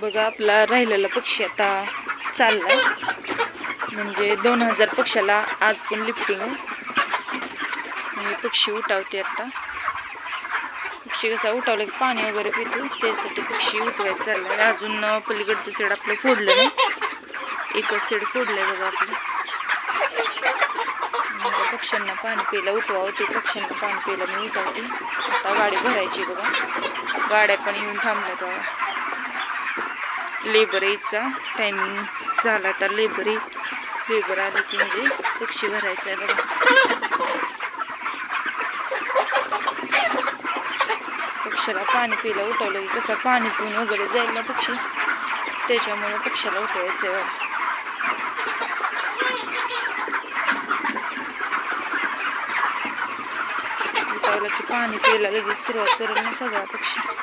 बघा आपला राहिलेला पक्षी आता चाललाय, म्हणजे 2000 पक्षाला आज पण लिफ्टिंग आहे. आणि पक्षी उठावते आता. पक्षी कसा उठावला की पाणी वगैरे पितो, त्यासाठी पक्षी उठवायचं चाललाय. अजून पलीकडचं सेड आपलं फोडलं नाही, एकच सेड फोडलंय बघा आपलं. पक्ष्यांना पाणी प्यायला उठवावं, ते पक्ष्यांना पाणी प्यायला मी उठवते. आता गाडी भरायची बघा, गाड्या पण येऊन थांबल्यात बघा. लेबर यायचा टायमिंग झाला, तर लेबर आले की म्हणजे पक्षी भरायचा आहे बघा. पक्षाला पाणी प्यायला उठवलं की कसं पाणी पिऊन वगैरे जाईल ना पक्षी, त्याच्यामुळे पक्षाला उठवायचं आहे बघा. उठवलं की पाणी प्यायला लगेच सुरुवात करेल ना सगळा पक्षी.